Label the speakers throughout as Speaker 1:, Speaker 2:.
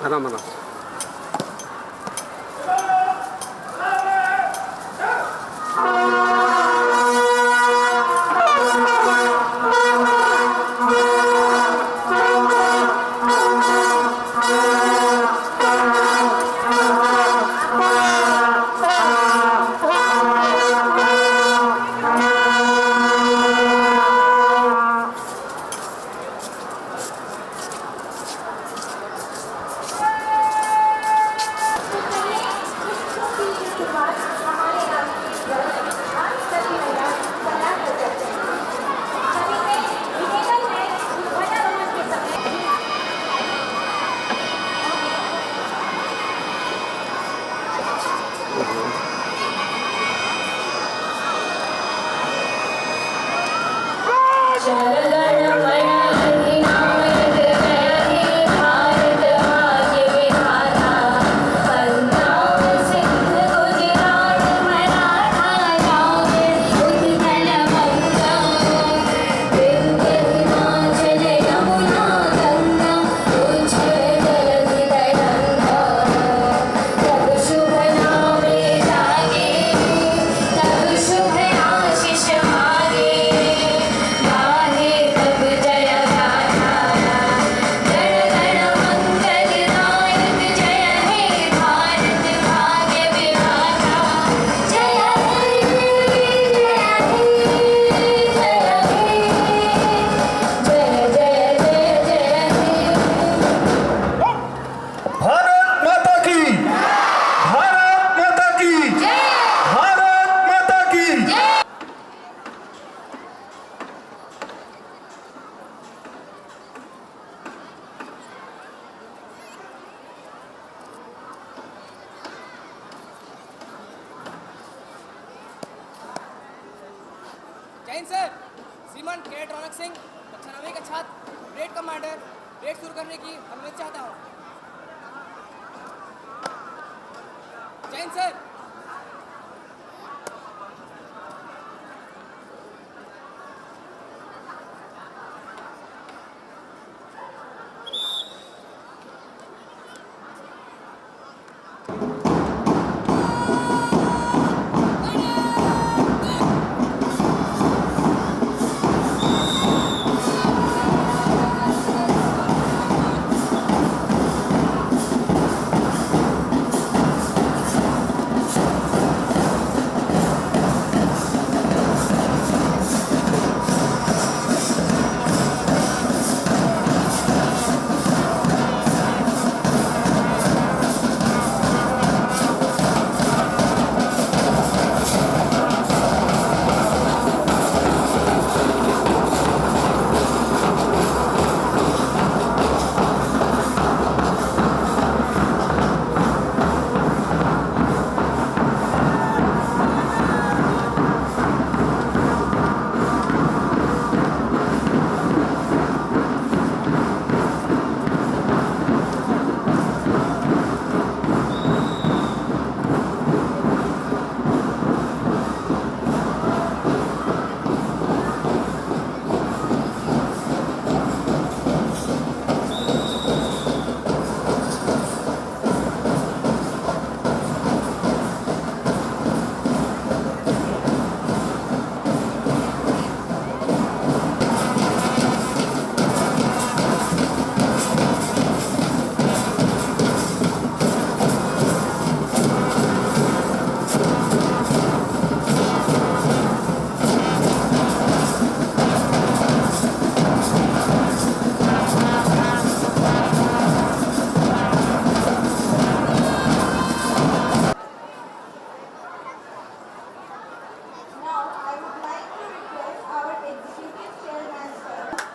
Speaker 1: आराम आराम।
Speaker 2: जैन सर, श्रीमान के रौनक सिंह, कक्षा 9वीं का छात्र, परेड कमांडर, परेड शुरू करने की अनुमति चाहता हूँ। Jain sir.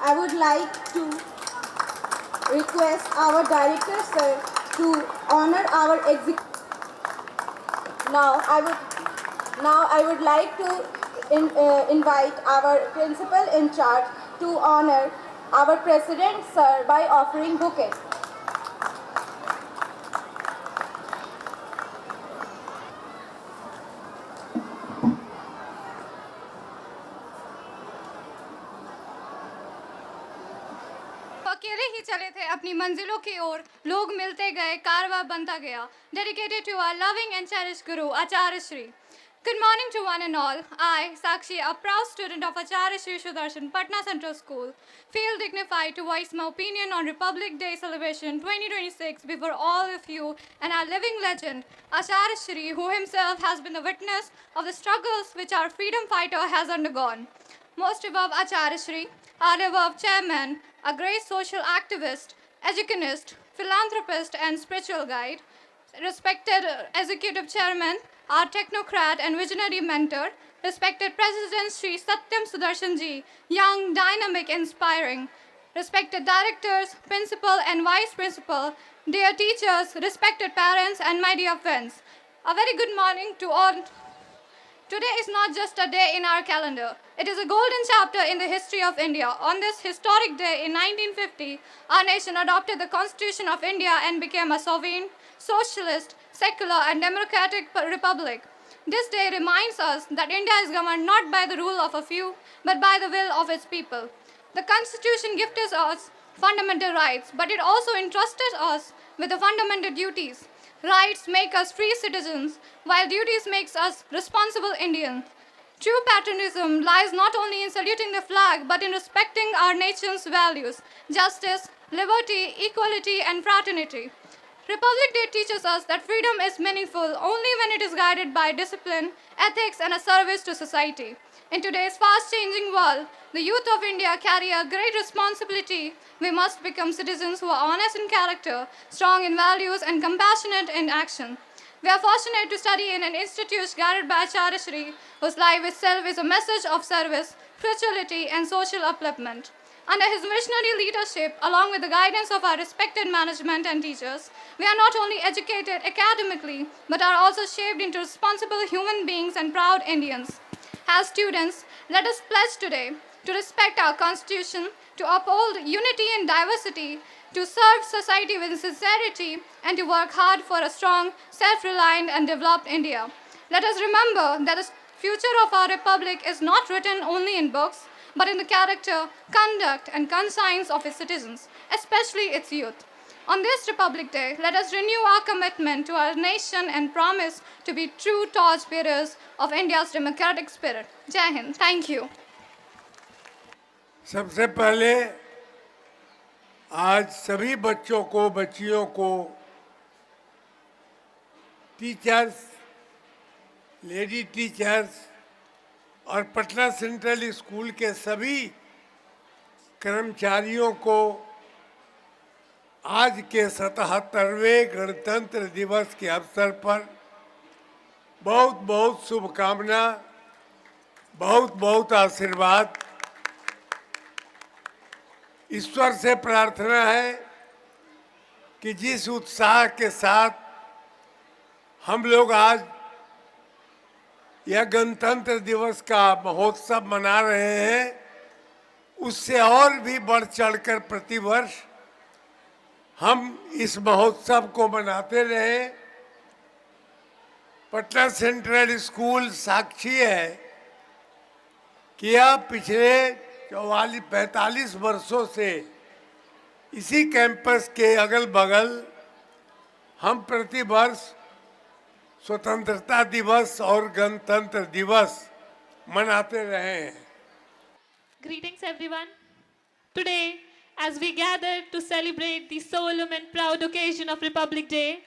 Speaker 3: I would like to request our director sir to honor our Now I would like to invite our principal in charge to honor our president sir by offering bouquet.
Speaker 4: अकेले ही चले थे
Speaker 1: अपनी मंजिलों की ओर लोग मिलते गए, कारवां बनता गया. Dedicated to our loving and cherished Guru, Acharya Shri. Good morning to one and all. I, Sakshi, a proud student of Acharya Shri Sudarshan, Patna Central School, feel dignified to voice my opinion on Republic Day celebration 2026 before all of you and our living legend, Acharya Shri, who himself has been the witness of the struggles which our freedom fighter has undergone. Most above Acharya Shri, our above chairman, a great social activist, educationist, philanthropist, and spiritual guide, respected executive chairman, our technocrat and visionary mentor, respected President Sri Satyam Sudarshan ji, young, dynamic, inspiring, respected directors, principal and vice principal, dear teachers, respected parents, and my dear friends. A very good morning to all. Today is not just a day in our calendar. It is a golden chapter in the history of India. On this historic day in 1950, our nation adopted the Constitution of India and became a sovereign, socialist, secular, and democratic republic. This day reminds us that India is governed not by the rule of a few, but by the will of its people. The Constitution gifted us fundamental rights, but it also entrusted us with the fundamental duties. Rights make us free citizens, while duties makes us responsible Indians. True patriotism lies not only in saluting the flag, but in respecting our nation's values, justice, liberty, equality, and fraternity. Republic Day teaches us that freedom is meaningful only when it is guided by discipline, ethics, and a service to society. In today's fast-changing world, the youth of India carry a great responsibility. We must become citizens who are honest in character, strong in values, and compassionate in action. We are fortunate to study in an institute guided by Acharya Shri, whose life itself is a message of service, spirituality, and social upliftment. Under his visionary leadership, along with the guidance of our respected management and teachers, we are not only educated academically, but are also shaped into responsible human beings and proud Indians. As students, let us pledge today to respect our Constitution, to uphold unity in diversity, to serve society with sincerity, and to work hard for a strong, self-reliant, and developed India. Let us remember that the future of our republic is not written only in books, but in the character, conduct, and conscience of its citizens, especially its youth. On this Republic Day, let us renew our commitment to our nation and promise to be true torchbearers of India's democratic spirit. Jai Hind. Thank you.
Speaker 4: सबसे पहले आज सभी बच्चों को, बच्चियों को, teachers, lady teachers और Patna central school के सभी कर्मचारियों को आज के 77वें गणतंत्र दिवस के अवसर पर बहुत बहुत शुभकामना, बहुत बहुत आशीर्वाद। ईश्वर से प्रार्थना है कि जिस उत्साह के साथ हम लोग आज यह गणतंत्र दिवस का महोत्सव मना रहे हैं, उससे और भी बढ़ चढ़कर प्रतिवर्ष हम इस महोत्सव को मनाते रहें। पटना सेंट्रल स्कूल साक्षी है कि यह पिछले 44-45 वर्षों से इसी कैंपस के अगल बगल हम प्रतिवर्ष स्वतंत्रता दिवस और गणतंत्र दिवस मनाते रहे हैं।
Speaker 5: Greetings everyone. Today, as we gather to celebrate the solemn and proud occasion of Republic Day,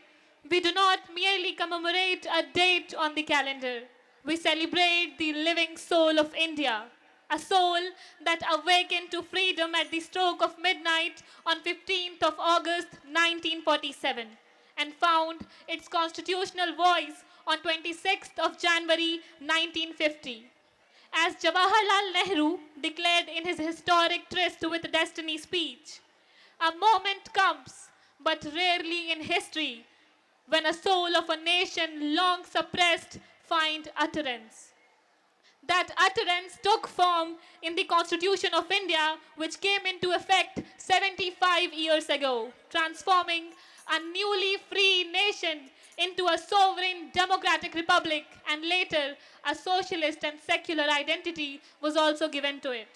Speaker 5: we do not merely commemorate a date on the calendar. We celebrate the living soul of India, a soul that awakened to freedom at the stroke of midnight on 15th of August 1947 and found its constitutional voice on 26th of January 1950. As Jawaharlal Nehru declared in his historic Tryst with Destiny speech, a moment comes, but rarely in history, when a soul of a nation long suppressed find utterance. That utterance took form in the Constitution of India, which came into effect 75 years ago, transforming a newly free nation into a sovereign democratic republic, and later a socialist and secular identity was also given to it.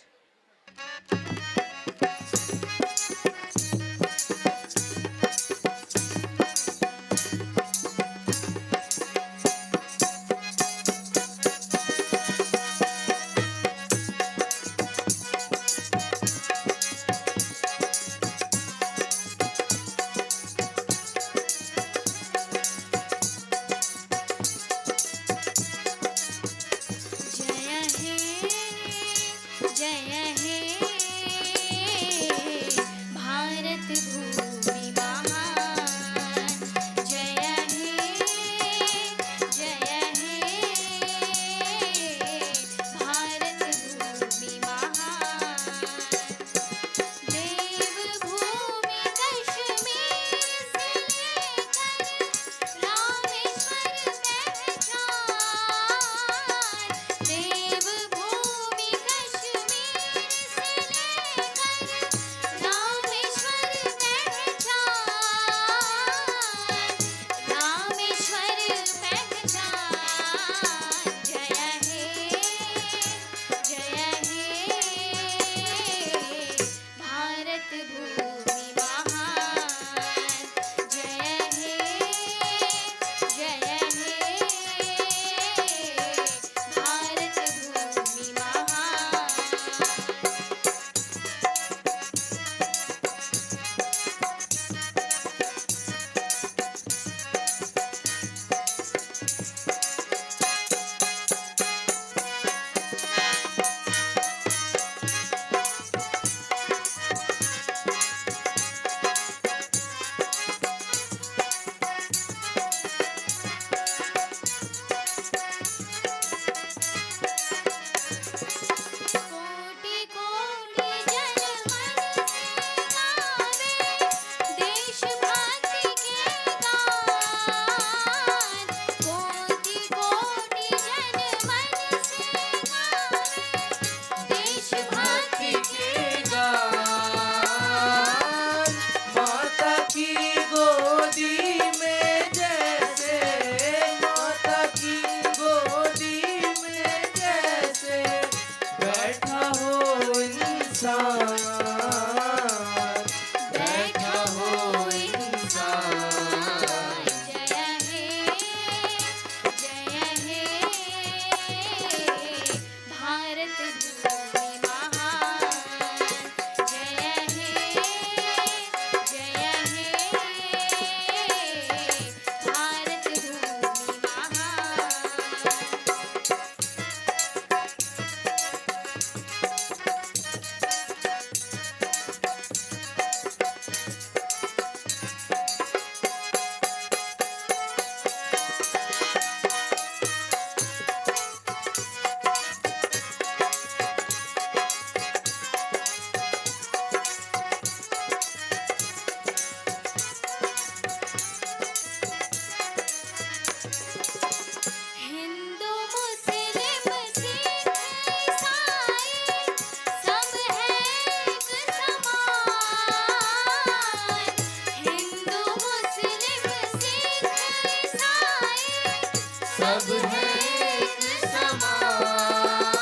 Speaker 6: सब है एक समान।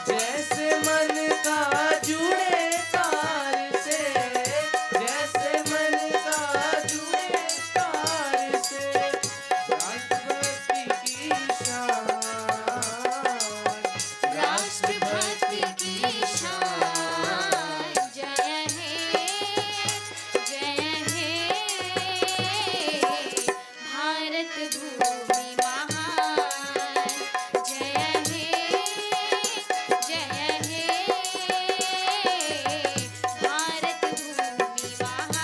Speaker 6: जैसे मन का जुड़े तार से, जैसे मन का जुड़े तार से, राष्ट्रभक्ति की शान, राष्ट्रभक्ति की शान।
Speaker 7: जय हे भारत भूमि महान। जय हे भारत भूमि महान।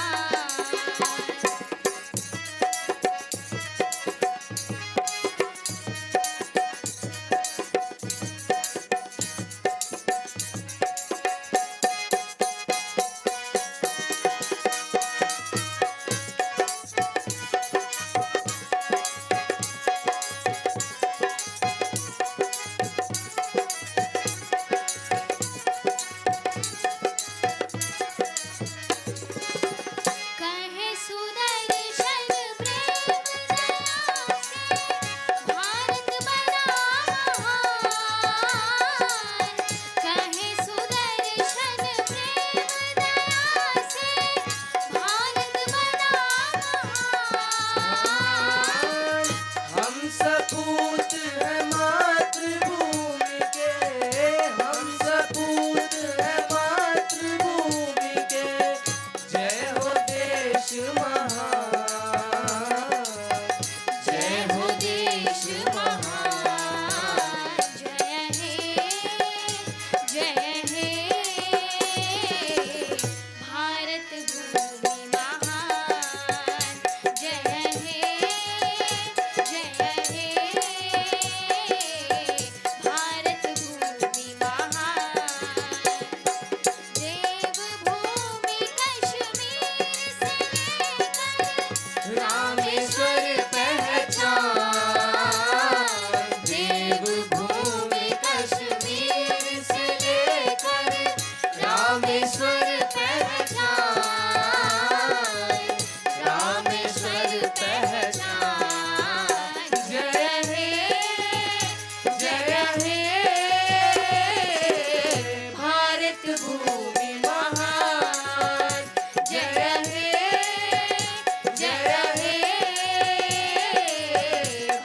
Speaker 7: कहे सुदर्शन प्रेम दया से भारत बना महान। कहे सुदर्शन प्रेम दया से भारत बना महान।
Speaker 6: हम सपूत हैं मातृभूमि के, हम सपूत हैं मातृभूमि के। जय हो देश महान, जय हो देश महान।
Speaker 7: जय हे भारत भूमि महान। जय हे भारत भूमि महान। देवभूमि कश्मीर से लेकर
Speaker 6: रामेश्वर पहचान। देवभूमि कश्मीर से लेकर रामेश्वर पहचान, रामेश्वर पहचान। जय हे भारत भूमि महान। जय हे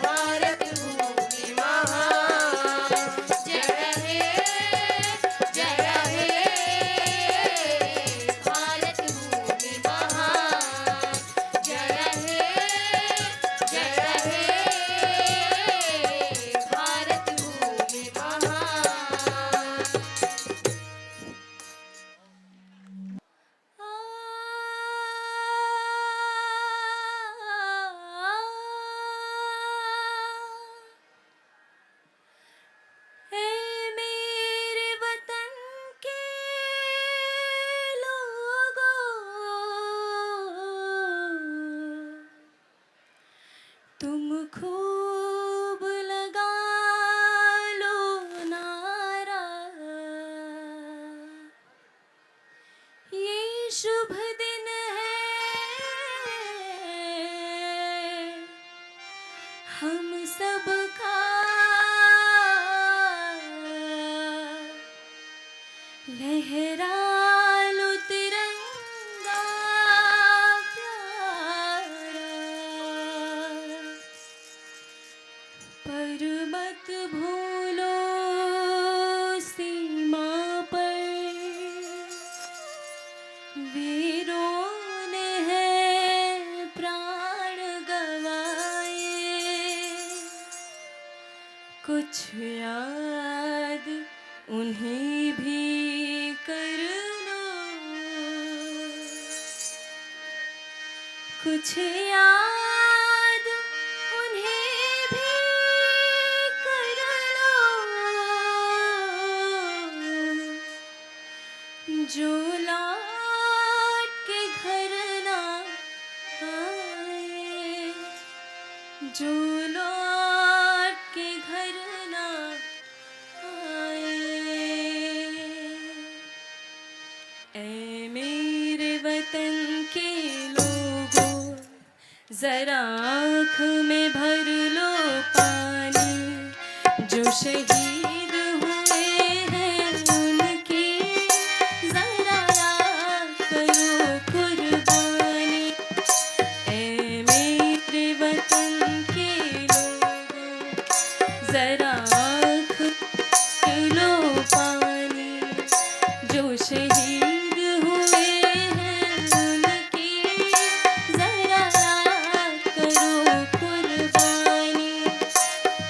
Speaker 6: भारत भूमि महान। जय हे भारत भूमि महान। जय हे भारत भूमि महान।
Speaker 7: ऐ मेरे वतन के लोगों, तुम खूब लगा लो नारा। ये शुभ दिन है हम सबका, लहरा लो तिरंगा प्यारा। पर मत भूलो सीमा पर वीरों ने है प्राण गवाए। कुछ याद उन्हें भी कर लो, कुछ याद उन्हें भी कर लो, जो लौट के घर ना आए, जो लौट के घर ना आए। ऐ मेरे वतन के लोगों, जरा आँख में भर लो शहीद हुए हैं उनकी जरा याद करो कुर्बानी। ऐ मेरे वतन के लोगों जरा आँख लो पानी, जो शहीद हुए हैं उनकी जरा याद करो कुर्बानी।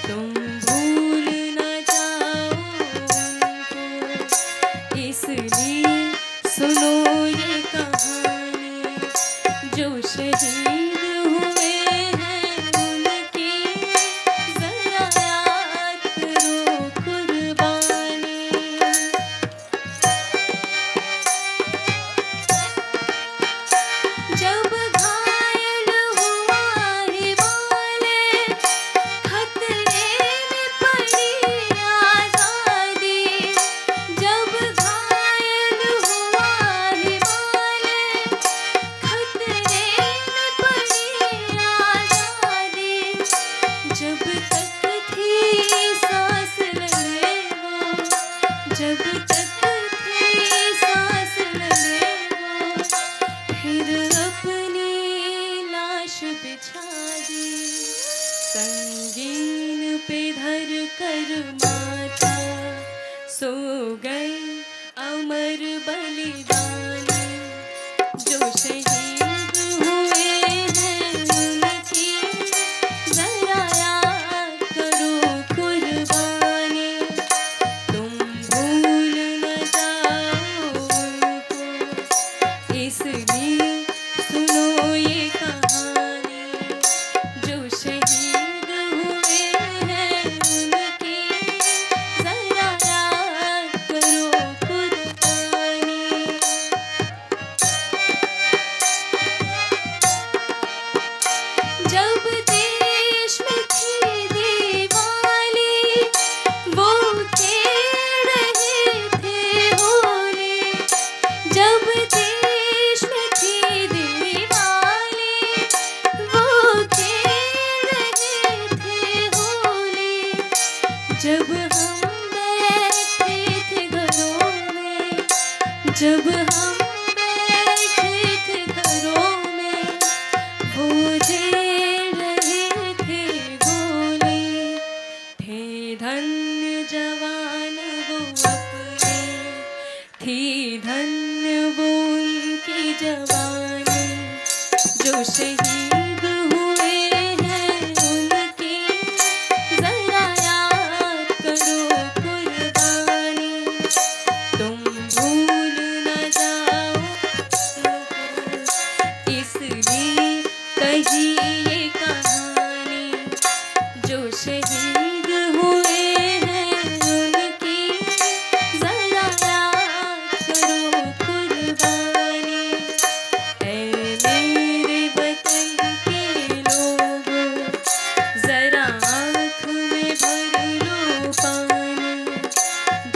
Speaker 7: तुम भूल न जाओ उनको, इसलिए सुनो ये कहानी, जो शहीद हुए हैं उनकी जरा याद करो कुर्बानी। जब घायल हुआ हिमालय, खतरे में पड़ी आज़ादी। जब घायल हुआ हिमालय, खतरे में पड़ी आज़ादी। जब तक थी सांस लगे वो, जब तक थी सांस लगे वो, फिर अपनी लाश बिछा दी। संगीन पे धर कर माथा, सो गए अमर बलिदानी, जो शहीद हुए हैं उनकी जरा याद करो कुर्बानी। तुम भूल न जाओ उनको, इसलिए सुनो ये कहानी, जो शहीद हुए हैं उनकी जरा याद करो कुर्बानी। जब देश में थी दिवाली, वो खेल रहे थे होली। जब देश में थी दिवाली, वो खेल रहे थे होली। जब हम बैठे थे घरों में, जब हम बैठे थे घरों में, वो झेल रहे थे गोली। थे धन्य जवान वो अपने, थी धन्य वो उनकी जवानी, जो शहीद हुए हैं उनकी जरा याद करो कुर्बानी। तुम भूल न जाओ उनको, इसलिए कही ये कहानी, जो शहीद हुए हैं उनकी जरा याद करो कुर्बानी। ऐ मेरे वतन के लोगों जरा आँख में भर लो पानी,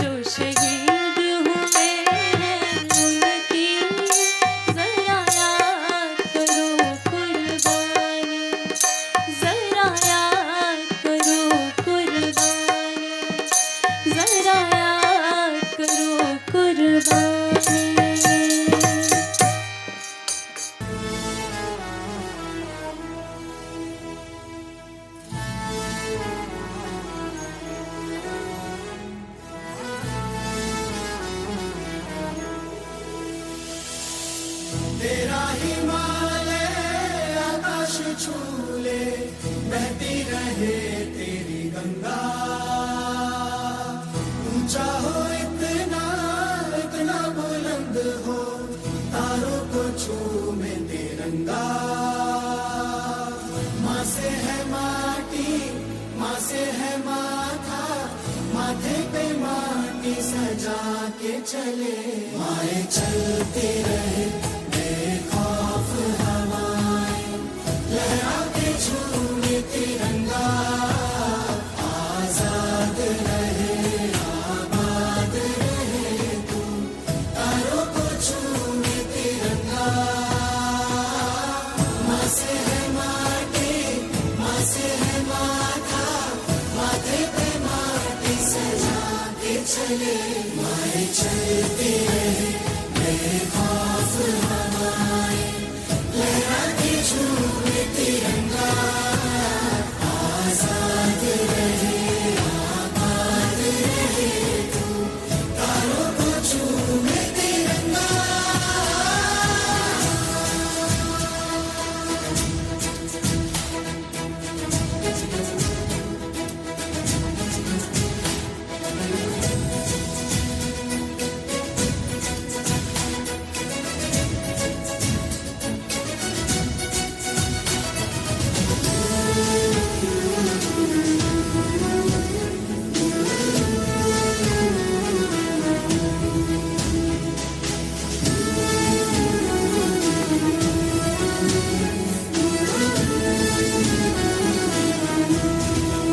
Speaker 7: जो शहीद हुए हैं उनकी जरा याद करो कुर्बानी, जरा याद करो कुर्बानी, जरा याद करो कुर्बानी।
Speaker 8: तेरा हिमालय आकाश छूले, बहती रहे तेरी गंगा। ऊंचा हो इतना, इतना बुलंद हो, तारों को छूमे तिरंगा। माँ से है माटी, माँ से है माथा, माथे पे माटी सजा के चले। माए चलते रहे बेखौफ हवाएं, लहरा के छूमे तिरंगा। आजाद रहे आबाद रहे तू, तारों को छूमे तिरंगा। माँ से है माटी, माँ से है माथा, माथे पे माटी चले माए चलती रहे बेखौफ हवाएं लहराती झूमे तिरंगा आजाद रहे आबाद रहे तू तारों को झूमे तिरंगा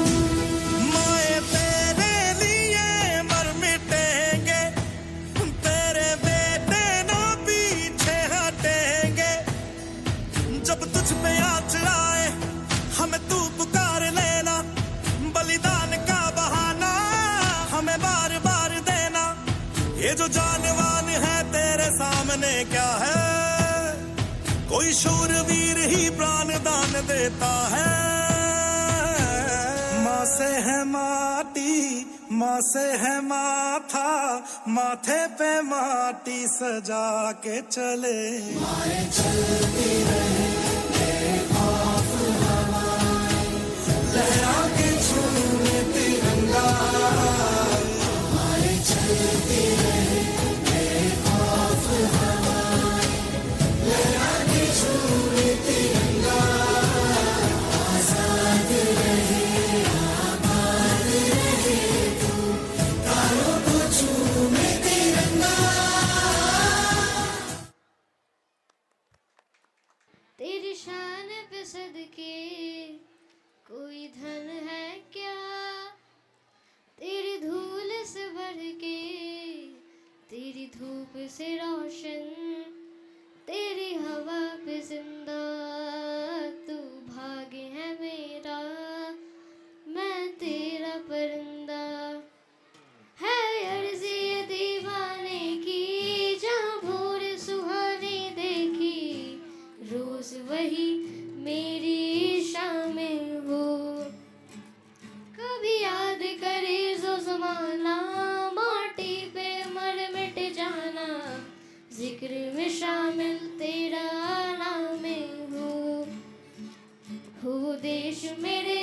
Speaker 8: माए तेरे लिए मर मिटेंगे तेरे बेटे ना पीछे हटेंगे जब तुझ पे आँच आए हमें तू पुकार लेना बलिदान का बहाना हमें बार बार देना ये जो जानवान है तेरे सामने क्या है कोई शूरवीर ही प्राण दान देता है माँ से है माटी माँ से है माथा माथे पे माटी सजा के चले माए चलती रहे बेखौफ हवाएं लहरा के झूमे तिरंगा माए चलती रहे बेखौफ हवाएं लहरा के झूमे तिरंगा आजाद रहे आबाद रहे तू तारों को झूमे तिरंगा
Speaker 6: तेरी शान पे सदके कोई धन है क्या तेरी धूल से बढ़ के तेरी धूप से रोशन तेरी हवा पे जिंदा तू भाग्य है मेरा मैं तेरा परिंदा है अर्ज़ी ये दीवाने की जहाँ भोर सुहाने देखी रोज वही मेरी शामिल हो कभी याद करे जो जमाना माटी पे मर मिट जाना जिक्र में शामिल तेरा नाम हो देश मेरे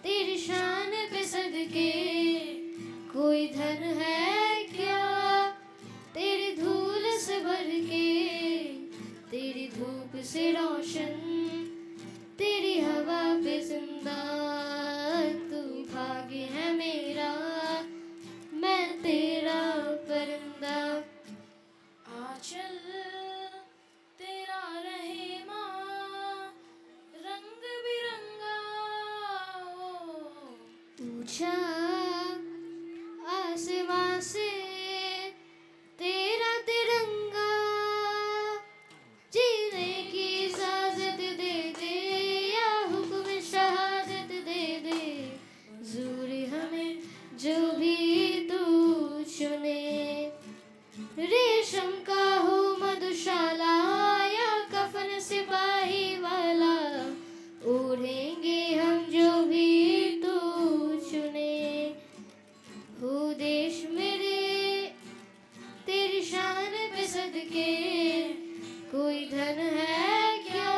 Speaker 6: तेरी शान पे सदके कोई धन है क्या तेरी धूल से भर के तेरी धूप से रोशन तेरी हवा पे जिंदा तू भाग्य है मेरा मैं तेरा परिंदा आंचल तेरा रहे माँ रंग बिरंगा पूछा आसमां से तेरा तिरंगा जीने की इजाजत दे दे या हुक्म शहादत दे दे ज़ूर हमें जो भी तू चुने रेशम का हो मधुशाला या कफन सिपाही वाला ओढ़ेंगे हम जो भी तू चुने हो देश मेरे तेरी शान पे सदके कोई धन है क्या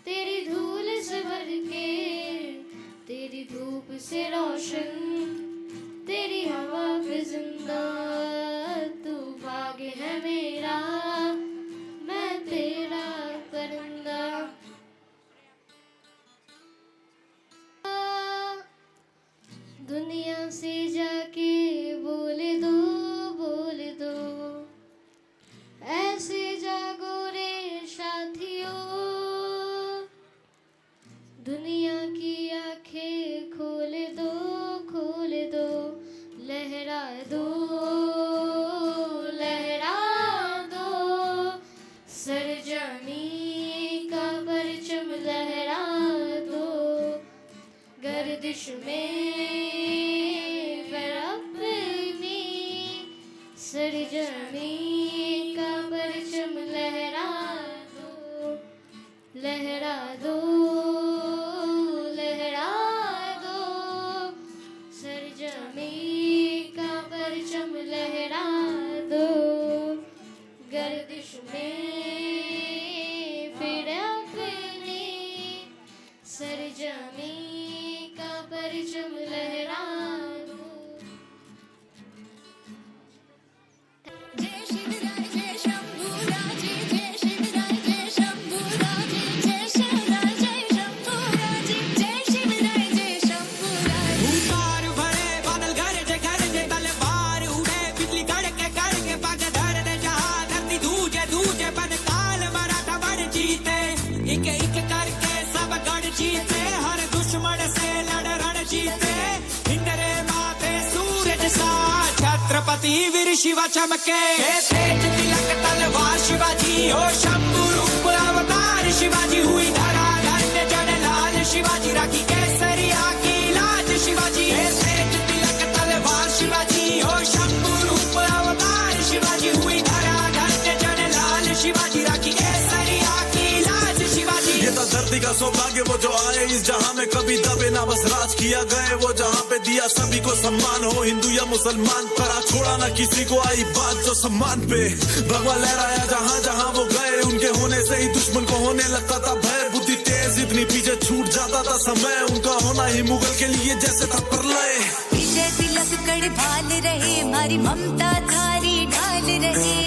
Speaker 6: तेरी धूल से भर के तेरी धूप से रोशन तेरी हवा पे जिंदा तू भाग्य है मेरा मैं तेरा परिंदा दुनिया से जाके बोल दो ऐसे जागो रे साथियों दुनिया की आंखें खोल दो लहरा दो सरजमी का परचम लहरा दो गर्दिश में फिर अब लहरा दो लहरा दो सरजमी का परचम लहरा दो गर्दिश में फिर अपने सरजमी का परचम लहरा दो। जय शिवराय जय शंभूराजे जय शिवराय जय शंभूराजे जय शिवराय जय शंभूराजे जय शिवराय जय शंभूराजे।
Speaker 9: ऊपर भरे बादल गरजे तलवार उड़े बिजली कड़के पग धरने जहां धरती धूजे धूजे बन काल मराठा बड़ जीते एक करके सब गढ़ जीते हर दुश्मन से लड़ रण जीते हिंदरे माथे सूरज सा छत्रपति वीर शिवा चमके तेज तिलक तलवार शिवाजी हो शंभु रूप अवतार शिवाजी हुई धरा धन्य जन लाल शिवाजी राखी केसरिया की लाज शिवाजी तेज तिलक तलवार शिवाजी हो शंभु रूप अवतार शिवाजी हुई धरा धन्य जन लाल शिवाजी राखी केसरिया की लाज शिवाजी।
Speaker 10: ये तो धरती का सौभाग्य वो जो आए इस जहां में कभी दबे ना बस राज किया गए वो जहां पे दिया सभी को सम्मान हो हिंदू या मुसलमान पर छोड़ा ना किसी को आई बात जो सम्मान पे भगवा लहराया जहां जहां वो गए उनके होने से ही दुश्मन को होने लगता था भय बुद्धि तेज इतनी पीछे छूट जाता था समय उनका होना ही मुगल के लिए जैसे था प्रलय।
Speaker 11: विजय तिलक गढ़वाल रहे हमारी ममता थारी ढाल रहे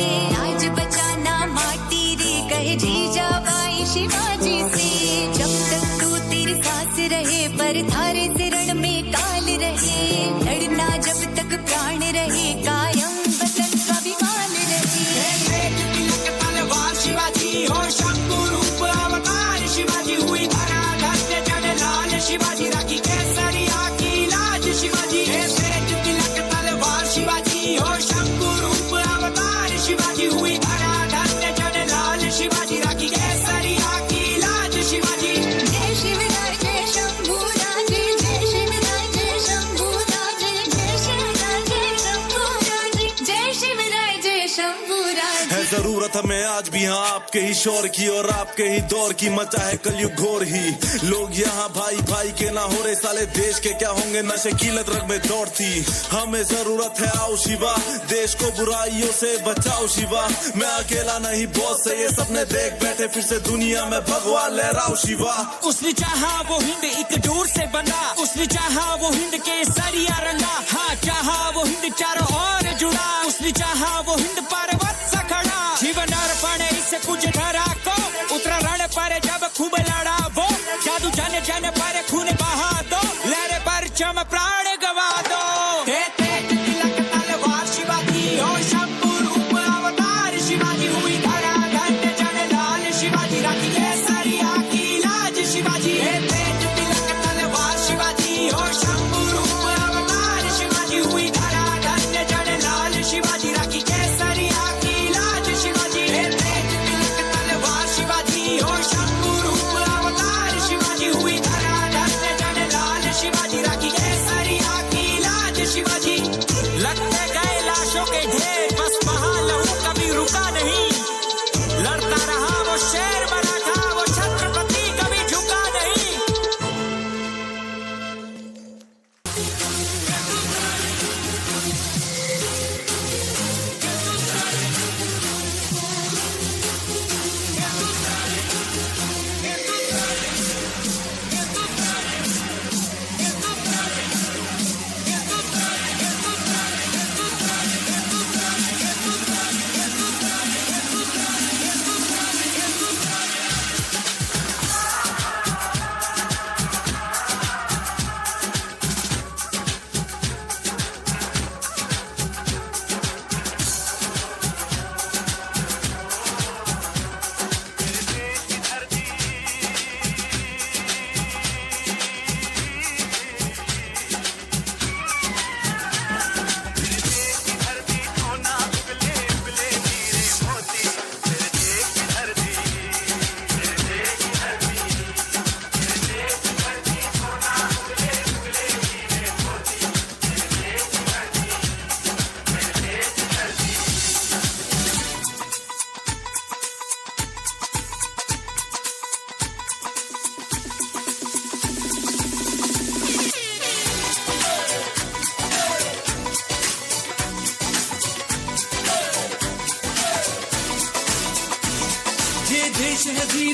Speaker 11: आज बचाना माटी रे कहे जीजा बाई शिवाजी से जब तक तू तेरी सांस रहे पर थारे सिरण में काल रहे लड़ना जब तक प्राण रहे कायम वतन का विमान रहे।
Speaker 9: तिलक तलवार शिवाजी हो शंभु रूप अवतार शिवाजी हुई धरा धन्य जन लाल शिवाजी राखी केसरिया की लाज शिवाजी तेज तिलक तलवार शिवाजी हो शंभु रूप अवतार शिवाजी हुई धरा धन्य जन लाल शिवाजी राखी केसरिया की लाज शिवाजी।
Speaker 6: जय शिवराय जय शंभूराजे जय शिवराय जय शंभूराजे जय शिवराय जय शंभूराजे जय शिवराय जय शंभूराजे।
Speaker 10: है जरूरत हमें आज भी हाँ आपके ही शोर की और आपके ही दौर की मचा है कलयुग घोर ही लोग यहाँ भाई भाई के ना हो रहे साले देश के क्या होंगे नशे की लत रग में दौड़ती हमें जरूरत है आओ शिवा देश को बुराइयों से बचाओ शिवा मैं अकेला नहीं बहुत से ये सपने देख बैठे फिर से दुनिया में भगवा लहराओ शिवा।
Speaker 9: उसने चाहा वो हिंद एक डोर से बना उसने चाहा वो हिंद के सरिया रंगा हाँ चाहा वो हिंद चारों ओर जुड़ा उसने चाहा वो हिंद पर्वत सा खड़ा जीवन अर्पण इससे कुछ धरा को उतरा रण पर जब खूब लड़ा वो जादू जन जन पर खून बहा दो लहरे पर चम प्राण गवा दो तेज तिलक तलवार शिवाजी हो शंभु रूप अवतार शिवाजी हुई धरा धन्य जन लाल शिवाजी राखी केसरिया की लाज शिवाजी तेज तिलक तलवार शिवाजी हो शंभु रूप अवतार शिवाजी हुई धरा धन्य जन लाल शिवाजी राखी केसरिया की लाज शिवाजी तेज तिलक तलवार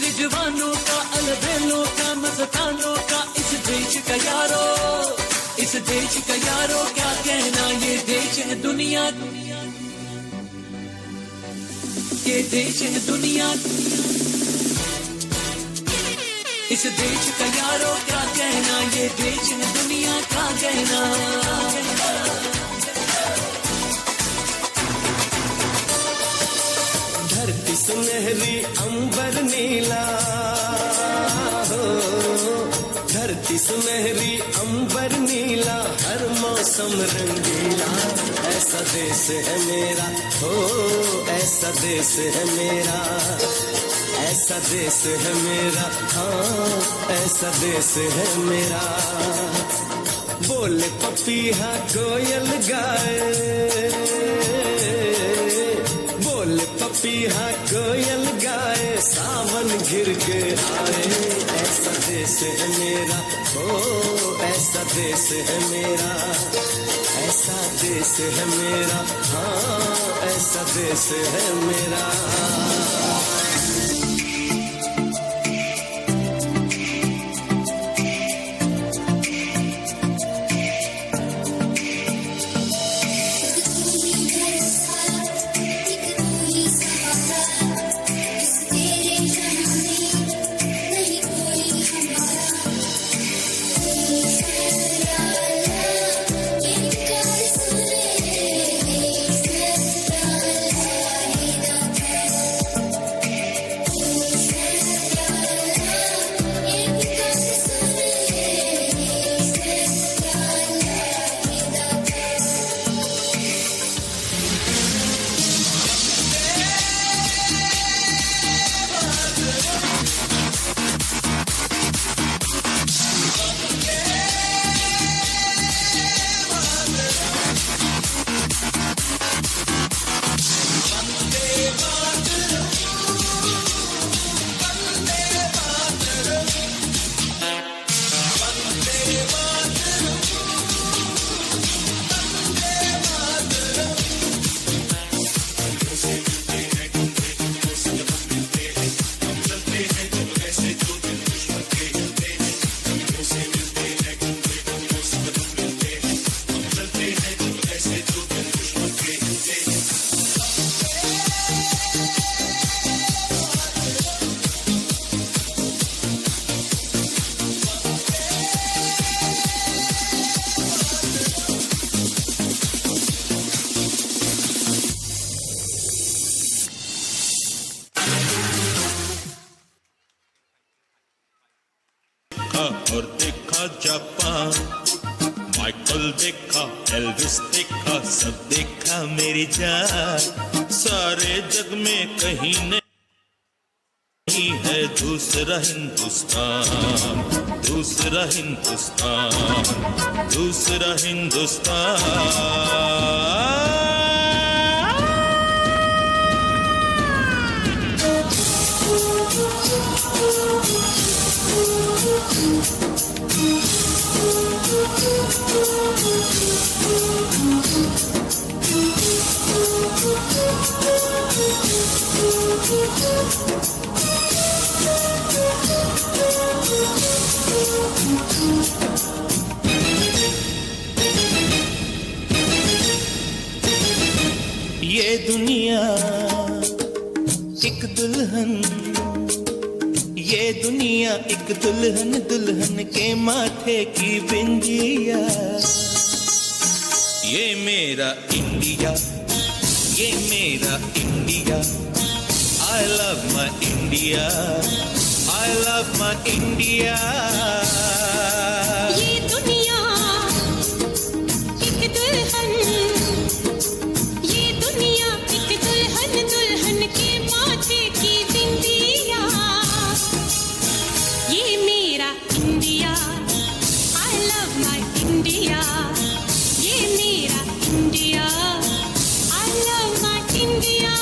Speaker 8: रिजवानों का, अलबेलों का, मस्तानों का इस देश का यारो, इस देश का यारो क्या कहना, ये देश है दुनिया, ये देश है दुनिया, इस देश का यारो क्या कहना, ये देश है दुनिया का कहना। धरती सुनहरी अंबर नीला हो, धरती सुनहरी अंबर नीला, हर मौसम रंगीला, ऐसा देश है मेरा हो, ऐसा देश है मेरा, ऐसा देश है मेरा, हाँ ऐसा देश है मेरा। बोले पपीहा कोयल गाए, बोले पपीहा कोयल गाए, सावन घिर के आए, ऐसा देश है मेरा हो, ऐसा देश है मेरा, ऐसा देश है मेरा, हाँ ऐसा देश है मेरा।
Speaker 10: और देखा जापान, माइकल देखा, एल्विस देखा, सब देखा मेरी जान, सारे जग में कहीं नहीं है दूसरा हिंदुस्तान, दूसरा हिंदुस्तान, दूसरा हिंदुस्तान। ये दुनिया एक दुल्हन, ये दुनिया एक दुल्हन, दुल्हन के माथे की बिंदिया, ये मेरा इंडिया, ये मेरा India, I love my India, I love my India।
Speaker 12: ये दुनिया एक दुल्हन, ये दुनिया एक दुल्हन, दुल्हन के माथे की बिंदिया, ये मेरा India, I love my India, ये मेरा India, I love my India।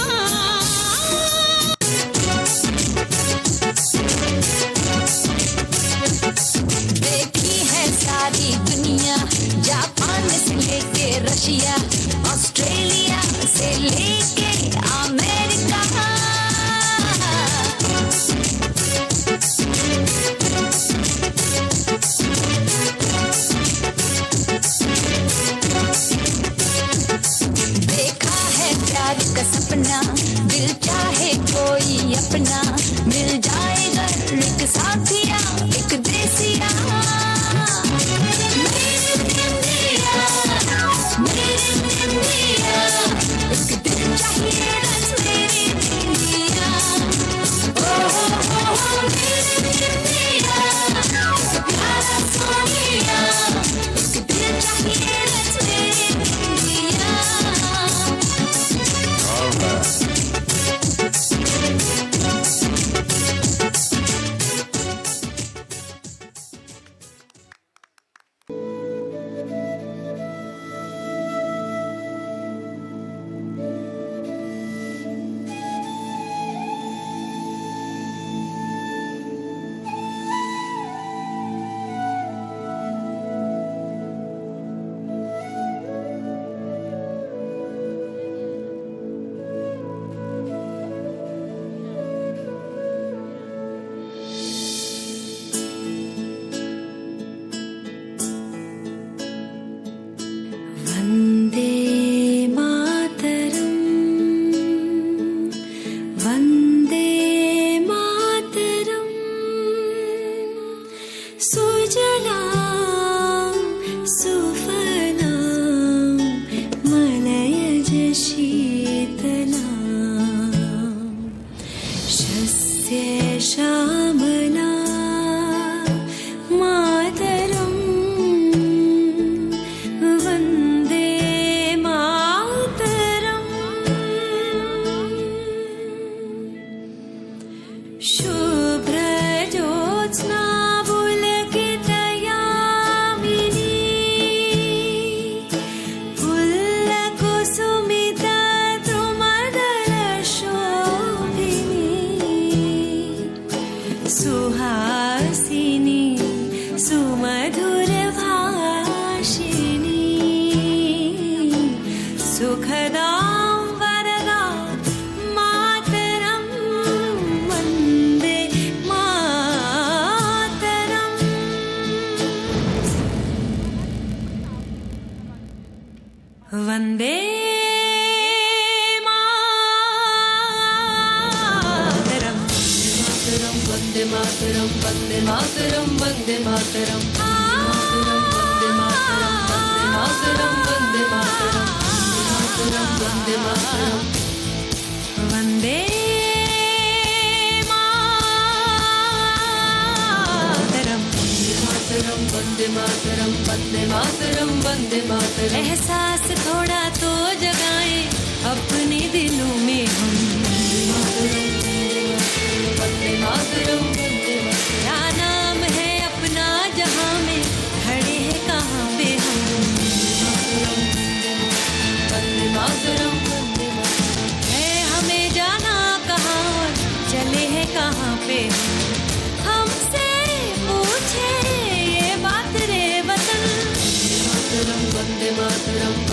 Speaker 11: देख साथिया एक देसिया एक दिल चाहिए बस मेरी इंडिया मेरी इंडिया प्यारा सोनिया एक दिल चाहिए बस मेरी इंडिया वन्दे मातरम् वन्दे मातरम् सुजलां सुफलां मलयज शीतलां शस्य श्यामला मातरम् वन्दे मातरम् शुभ्रज्योत्स्ना पुलकितयामिनी पुल्लकुसुमिता द्रुमदलशोभिनी सुहासिनी सुमधुरभाषिणी सुखदां वरदां मातरं वन्दे मातरम् वन्दे मातरम् वन्दे मातरम् वन्दे मातरम् वन्दे मातरम् वन्दे मातरम् वन्दे मातरम् वन्दे मातरम् वन्दे मातरम् वन्दे मातरम् वन्दे मातरम् वन्दे मातरम् एहसास थोड़ा तो जगाएं अपने दिलों में हम वन्दे मातरम् क्या नाम है अपना जहां में खड़े हैं कहाँ पे हम वन्दे मातरम् है हमें जाना कहाँ और चले हैं कहाँ पे हमसे पूछे ये बात रे वतन वन्दे मातरम्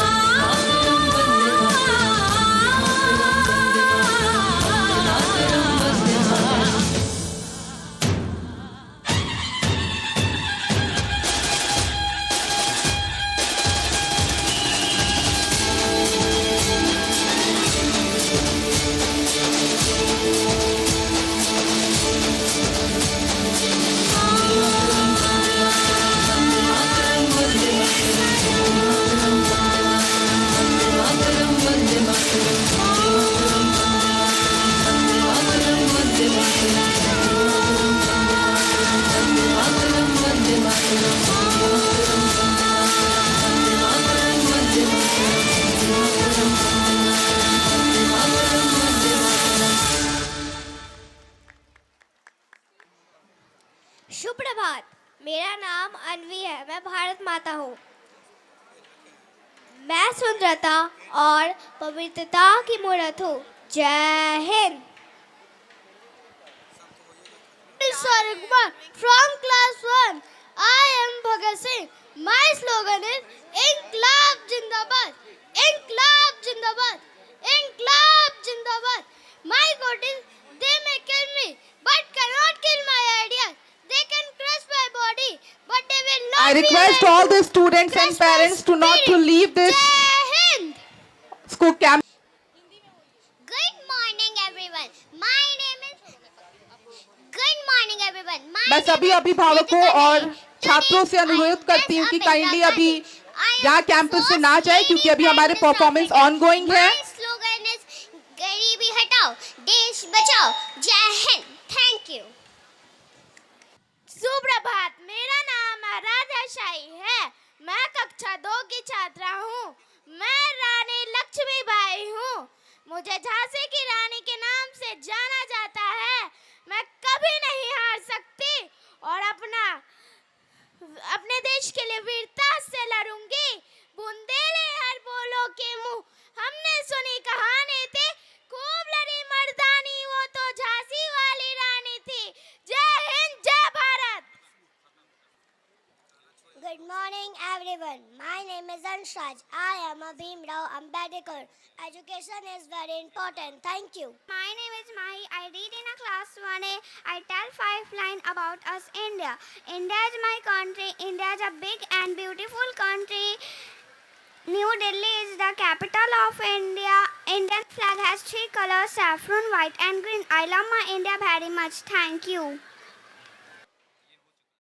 Speaker 13: सुप्रभात, मेरा नाम अनवी है। मैं भारत माता हूँ। मैं सुंदरता और पवित्रता की मूर्त हूँ। जय Hind. From class 1, I am Bhagat Singh. My slogan is Inqilab Jindabad. Inqilab Jindabad. Inqilab Jindabad. My quote is, they may kill me, but cannot kill my ideas. They can crush my body, but they will not.
Speaker 14: I request all the students and parents to not to leave this school camp.
Speaker 13: Good morning, everyone. My name is. Good morning, everyone.
Speaker 14: मैं सभी अभिभावकों और छात्रों से अनुरोध करती हूँ कि काइंडली अभी यहाँ कैंपस से ना जाए, क्योंकि अभी हमारे परफॉर्मेंस ऑनगोइंग है।
Speaker 13: My slogan is गरीबी हटाओ, देश बचाओ, जय हिंद। Thank you. सुप्रभात, मेरा नाम आराध्या शाही है। मैं कक्षा 2 की छात्रा हूँ। मैं रानी लक्ष्मीबाई हूँ। मुझे झांसी की रानी के नाम से जाना जाता है। मैं कभी नहीं हार सकती और अपने देश के लिए वीरता से लड़ूंगी। बुंदेले हर बोलो के मुंह, हमने सुनी कहानी थी। खूब लड़ी मर्दानी, वो तो झांसी वाली रानी थी। जय हिंद, जय Bharat. Good morning everyone. My name is Anshaj. I am a Bhimrao Ambedkar. Education is very important. Thank you. My name is Mahi. I read in a class 1A. I tell 5 lines about us India. India is my country. India is a big and beautiful country. New Delhi is the capital of India. Indian flag has 3 colors: saffron, white and green. I love my India very much. Thank you.